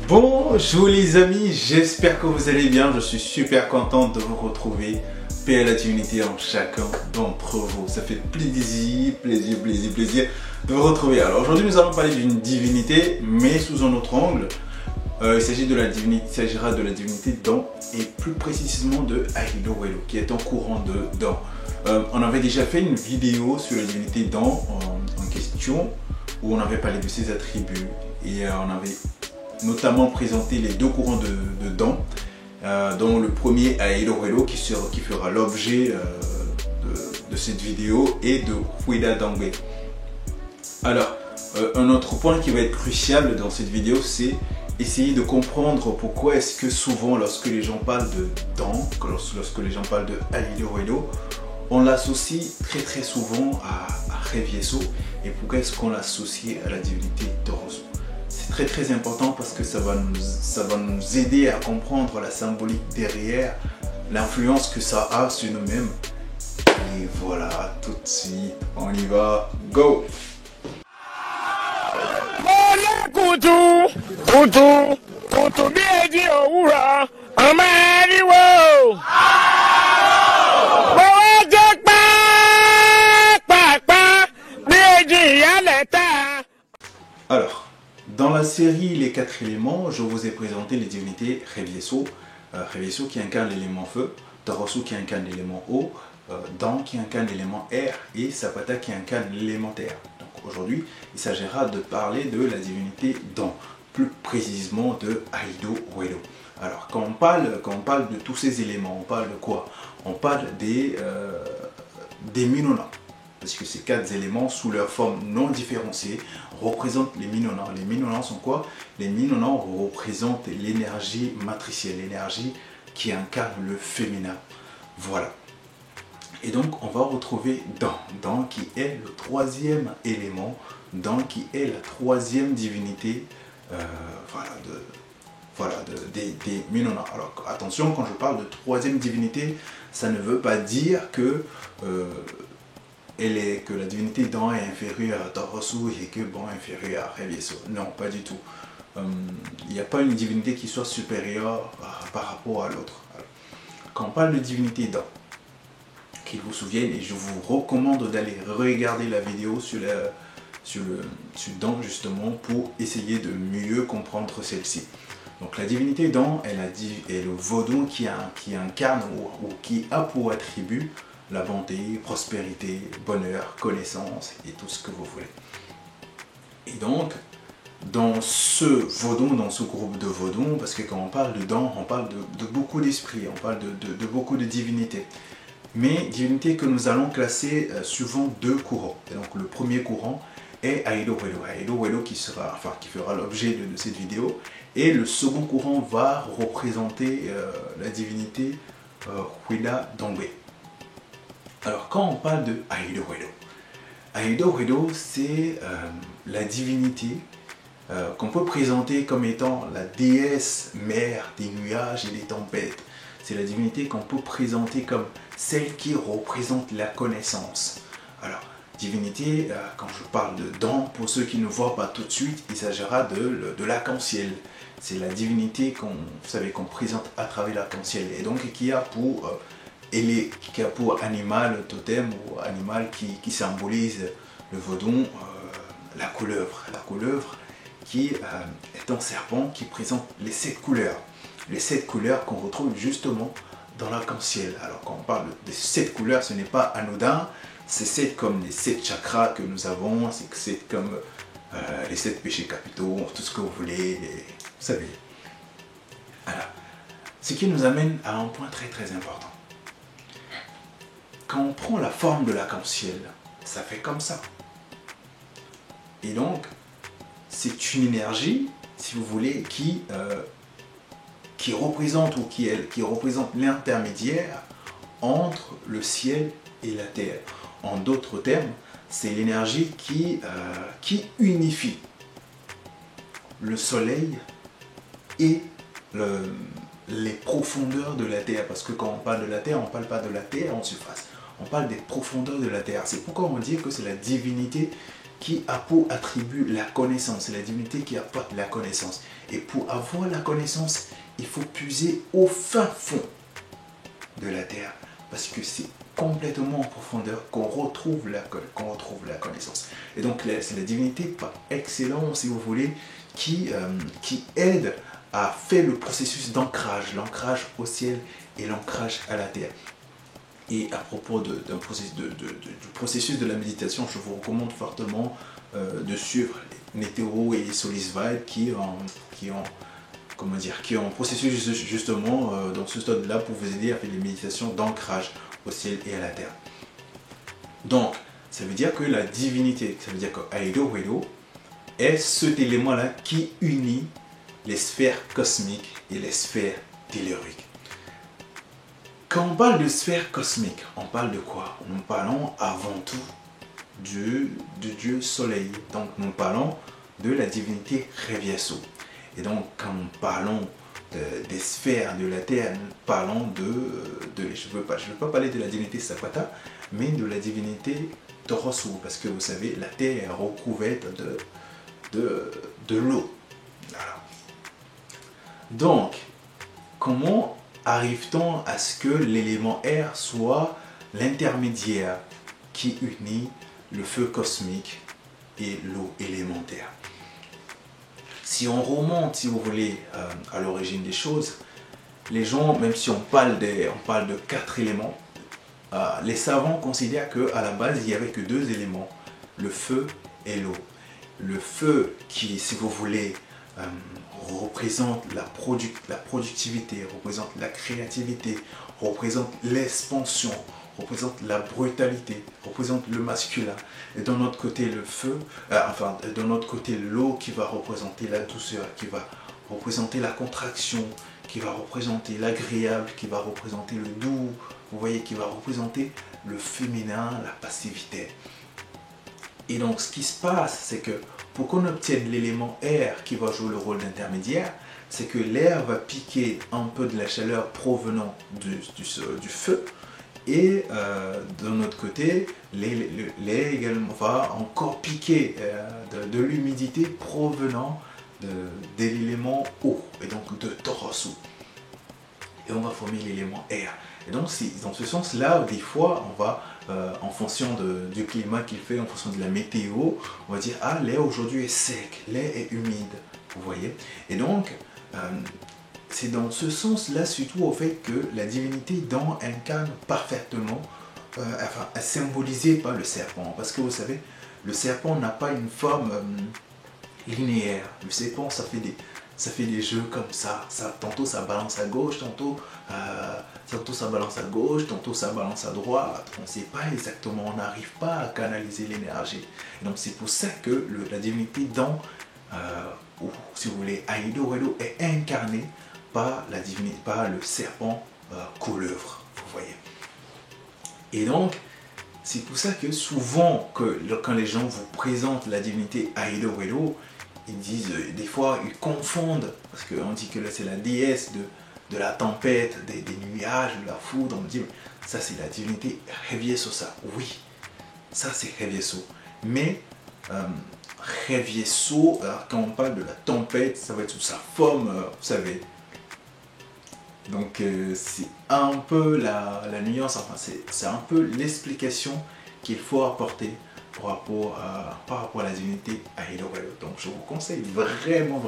Bonjour les amis, j'espère que vous allez bien, je suis super content de vous retrouver. Paix à la divinité en chacun d'entre vous. Ça fait plaisir de vous retrouver. Alors aujourd'hui nous allons parler d'une divinité, mais sous un autre angle. Il s'agira de la divinité Dan et plus précisément de Aido Uelo, qui est un courant de Dan. On avait déjà fait une vidéo sur la divinité Dan en question, où on avait parlé de ses attributs et on avait notamment présenté les deux courants de Dan, dont le premier Aido Uelo qui fera l'objet de cette vidéo, et de Huida Dangbe. Alors, un autre point qui va être crucial dans cette vidéo, c'est essayer de comprendre pourquoi est-ce que souvent lorsque les gens parlent de Dan, lorsque les gens parlent de Aido Uelo, on l'associe très souvent à Revieso, et pourquoi est-ce qu'on l'associe à la divinité Torosu. C'est très important parce que ça va nous aider à comprendre la symbolique derrière, l'influence que ça a sur nous-mêmes. Et voilà, tout de suite, on y va, go! Alors, dans la série Les 4 éléments, je vous ai présenté les divinités Revieso. Revieso qui incarne l'élément feu, Torosu qui incarne l'élément eau, Dan qui incarne l'élément air et Zapata qui incarne l'élément terre. Donc aujourd'hui, il s'agira de parler de la divinité Dan, plus précisément de Aido Uelo. Alors quand on parle de tous ces éléments, on parle de quoi? On parle des Minona. Parce que ces 4 éléments, sous leur forme non différenciée, représentent les Minona. Les Minona sont quoi? Les Minona représentent l'énergie matricielle, l'énergie qui incarne le féminin. Voilà. Et donc, on va retrouver Dan qui est le 3e élément, Dan qui est la 3e divinité des Minona. Alors, attention, quand je parle de 3e divinité, ça ne veut pas dire que la divinité Dan est inférieure à Torosu et que Dan est inférieure à Revieso. Non, pas du tout. Il n'y a pas une divinité qui soit supérieure par rapport à l'autre. Quand on parle de divinité Dan, qu'il vous souvienne, et je vous recommande d'aller regarder la vidéo sur Dan justement pour essayer de mieux comprendre celle-ci. Donc la divinité Dan est le Vodun qui incarne ou qui a pour attribut la bonté, prospérité, bonheur, connaissance et tout ce que vous voulez. Et donc, dans ce Vodun, dans ce groupe de Vodun, parce que quand on parle de Dan, on parle de beaucoup d'esprits, on parle de beaucoup de divinités. Mais divinités que nous allons classer suivant 2 courants. Et donc le premier courant est Aido Uelo. Aido Uelo qui fera l'objet de cette vidéo. Et le second courant va représenter la divinité Huida Dangbe. Alors quand on parle de Aido Uelo, c'est la divinité qu'on peut présenter comme étant la déesse mère des nuages et des tempêtes. C'est la divinité qu'on peut présenter comme celle qui représente la connaissance. Alors, divinité, quand je parle de Dan, pour ceux qui ne voient pas tout de suite, il s'agira de l'arc-en-ciel. C'est la divinité qu'on présente à travers l'arc-en-ciel, et donc qui a pour animal totem ou animal qui symbolise le Vodun, la couleuvre. La couleuvre qui est un serpent qui présente les 7 couleurs. Les 7 couleurs qu'on retrouve justement dans l'arc-en-ciel. Alors quand on parle de 7 couleurs, ce n'est pas anodin. C'est 7 comme les 7 chakras que nous avons, c'est 7 comme les 7 péchés capitaux, tout ce que vous voulez, vous savez. Alors, ce qui nous amène à un point très important. Quand on prend la forme de l'arc-en-ciel, ça fait comme ça. Et donc, c'est une énergie, si vous voulez, qui représente l'intermédiaire entre le ciel et la terre. En d'autres termes, c'est l'énergie qui unifie le soleil et les profondeurs de la terre. Parce que quand on parle de la terre, on ne parle pas de la terre en surface. On parle des profondeurs de la terre. C'est pourquoi on dit que c'est la divinité qui a pour attribut la connaissance. C'est la divinité qui apporte la connaissance. Et pour avoir la connaissance, il faut puiser au fin fond de la terre. Parce que c'est complètement en profondeur qu'on retrouve la connaissance. Et donc c'est la divinité par excellence, si vous voulez, qui aide à faire le processus d'ancrage, l'ancrage au ciel et l'ancrage à la terre. Et à propos du processus de la méditation, je vous recommande fortement de suivre Netero et Solis Vibe qui ont processus justement dans ce stade-là pour vous aider à faire des méditations d'ancrage au ciel et à la terre. Donc, ça veut dire que la divinité, ça veut dire que Aido Wedo est cet élément-là qui unit les sphères cosmiques et les sphères telluriques. Quand on parle de sphères cosmiques, on parle de quoi? Nous parlons avant tout de Dieu Soleil. Donc, nous parlons de la divinité Revieso. Et donc, quand nous parlons des sphères de la Terre, nous parlons je ne veux pas parler de la divinité Sakwata, mais de la divinité Torosu, parce que vous savez, la Terre est recouverte de l'eau. Voilà. Donc, comment arrive-t-on à ce que l'élément air soit l'intermédiaire qui unit le feu cosmique et l'eau élémentaire? Si on remonte, si vous voulez, à l'origine des choses, les gens, même si on parle de 4 éléments, les savants considèrent qu'à la base, il n'y avait que 2 éléments, le feu et l'eau. Le feu qui, si vous voulez, représente la productivité, représente la créativité, représente l'expansion, représente la brutalité, représente le masculin. Et d'un autre côté, le feu, d'un autre côté, l'eau qui va représenter la douceur, qui va représenter la contraction, qui va représenter l'agréable, qui va représenter le doux, vous voyez, qui va représenter le féminin, la passivité. Et donc, ce qui se passe, c'est que pour qu'on obtienne l'élément air qui va jouer le rôle d'intermédiaire, c'est que l'air va piquer un peu de la chaleur provenant du feu, et de notre côté, l'air également va encore piquer de l'humidité provenant de l'élément eau, et donc de Torosu. Et on va former l'élément air. Et donc, dans ce sens-là, des fois, on va, en fonction du climat qu'il fait, en fonction de la météo, on va dire, ah, l'air aujourd'hui est sec, l'air est humide, vous voyez. Et donc, c'est dans ce sens-là, surtout au fait que la divinité incarne parfaitement, symbolisée par le serpent. Parce que vous savez, le serpent n'a pas une forme linéaire. Le serpent, ça fait des jeux comme ça. Tantôt ça balance à gauche, tantôt ça balance à gauche, tantôt ça balance à droite. On ne sait pas exactement, on n'arrive pas à canaliser l'énergie. Donc c'est pour ça que la divinité ou si vous voulez, Aido Wedo est incarnée par le serpent couleuvre, vous voyez. Et donc, c'est pour ça que souvent, quand les gens vous présentent la divinité Aido Wedo, ils disent, des fois, ils confondent, parce qu'on dit que là, c'est la déesse de la tempête, des nuages, de la foudre. On dit, ça, c'est la divinité Revieso, ça. Oui, ça, c'est Revieso. Mais, Revieso, quand on parle de la tempête, ça va être sous sa forme, vous savez. Donc, c'est un peu la nuance, enfin, c'est un peu l'explication qu'il faut apporter par rapport à la divinité Aido Wedo. Donc je vous conseille vraiment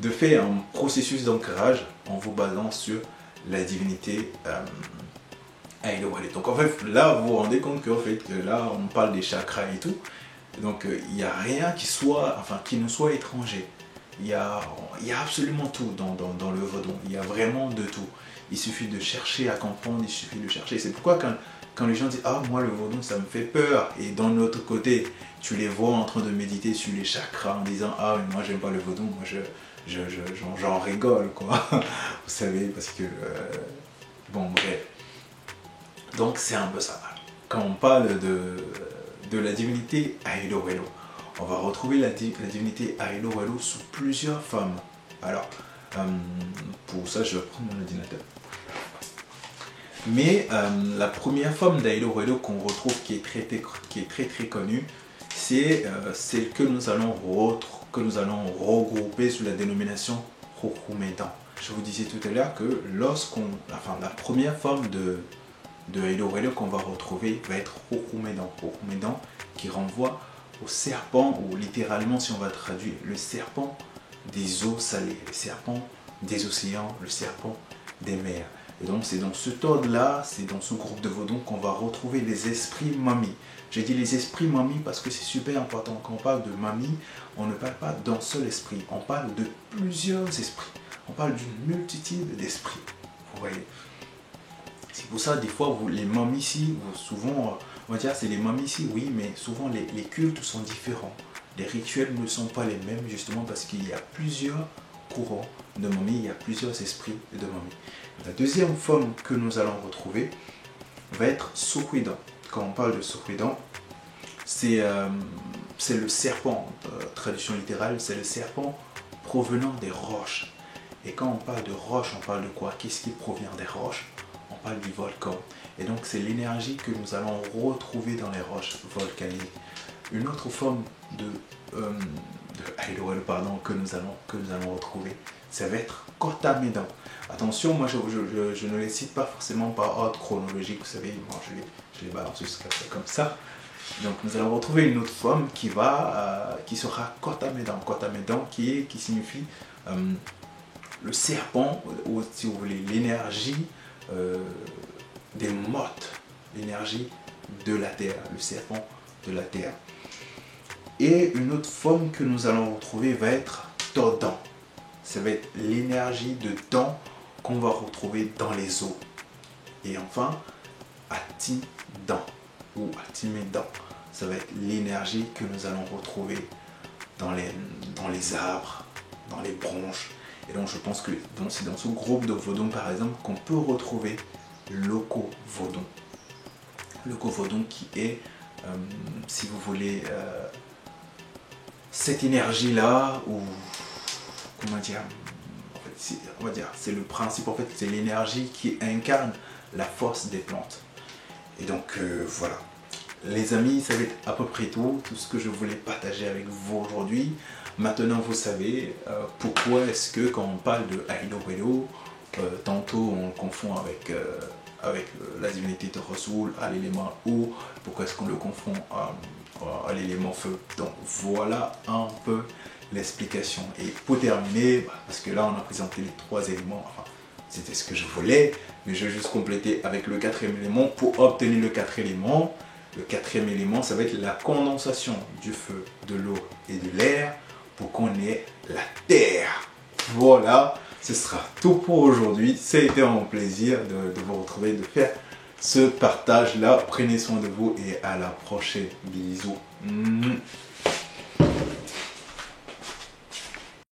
de faire un processus d'ancrage en vous basant sur la divinité Aido Wedo. Donc en fait là vous vous rendez compte qu'en fait là on parle des chakras et tout. Donc il n'y a rien qui nous soit étranger. Il y a absolument tout dans le vaudou. Il y a vraiment de tout. Il suffit de chercher à comprendre, il suffit de chercher. C'est pourquoi quand les gens disent « Ah, moi, le vaudou, ça me fait peur », et d'un autre côté, tu les vois en train de méditer sur les chakras en disant « Ah, moi, j'aime pas le vaudou, moi, j'en rigole, quoi. » Vous savez, parce que... bon, bref. Donc, c'est un peu ça. Quand on parle de la divinité Aido Wedo, on va retrouver la divinité Aido Wedo sous plusieurs formes. Alors, pour ça, je vais prendre mon ordinateur. Mais la première forme d'Aido Wedo qu'on retrouve, qui est très connue, c'est celle que nous allons regrouper sous la dénomination Rokumedan. Je vous disais tout à l'heure que la première forme de Hello Hello qu'on va retrouver va être Rokumedan. Rokumedan qui renvoie au serpent, ou littéralement si on va traduire, le serpent des eaux salées, le serpent des océans, le serpent des mers. Et donc c'est dans ce ordre-là, c'est dans ce groupe de Vodun qu'on va retrouver les esprits Mami. J'ai dit les esprits Mami parce que c'est super important. Quand on parle de Mami, on ne parle pas d'un seul esprit, on parle de plusieurs esprits. On parle d'une multitude d'esprits. Vous voyez. C'est pour ça, des fois, les Mami ici, souvent, on va dire c'est les Mami ici, oui, mais souvent les cultes sont différents. Les rituels ne sont pas les mêmes, justement parce qu'il y a plusieurs courants de Mami, il y a plusieurs esprits de Mami. La deuxième forme que nous allons retrouver va être Sokuidan. Quand on parle de Sokuidan, c'est le serpent, traduction littérale, c'est le serpent provenant des roches. Et quand on parle de roches, on parle de quoi? Qu'est-ce qui provient des roches? On parle du volcan. Et donc c'est l'énergie que nous allons retrouver dans les roches volcaniques. Une autre forme de Hello Hello, pardon, que nous allons retrouver, ça va être Kotamedan. Attention, moi je ne les cite pas forcément par ordre chronologique, vous savez, moi je les balance jusqu'à comme ça. Donc nous allons retrouver une autre forme qui sera Kotamedan. Kotamedan qui signifie le serpent, ou si vous voulez, l'énergie des mottes, l'énergie de la terre, le serpent de la terre. Et une autre forme que nous allons retrouver va être Todan. Ça va être l'énergie de dents qu'on va retrouver dans les eaux. Et enfin, Atidan ou Atimedan. Ça va être l'énergie que nous allons retrouver dans les arbres, dans les branches. Et donc je pense que c'est dans ce groupe de Vodun par exemple qu'on peut retrouver Loko Vodun. Loko Vodun qui est, si vous voulez, cette énergie-là, ou comment dire, en fait, on va dire, c'est le principe, en fait, c'est l'énergie qui incarne la force des plantes. Et donc voilà. Les amis, ça va être à peu près tout ce que je voulais partager avec vous aujourd'hui. Maintenant, vous savez pourquoi est-ce que quand on parle de Hello Hello, tantôt on le confond avec la divinité de Rasoul, à l'élément eau, pourquoi est-ce qu'on le confond à l'élément feu. Donc voilà un peu l'explication. Et pour terminer, parce que là on a présenté les trois éléments, enfin c'était ce que je voulais, mais je vais juste compléter avec le quatrième élément. Pour obtenir le quatrième élément, ça va être la condensation du feu, de l'eau et de l'air pour qu'on ait la terre. Voilà, ce sera tout pour aujourd'hui. C'était un plaisir de vous retrouver, de faire ce partage-là. Prenez soin de vous et à la prochaine. Bisous.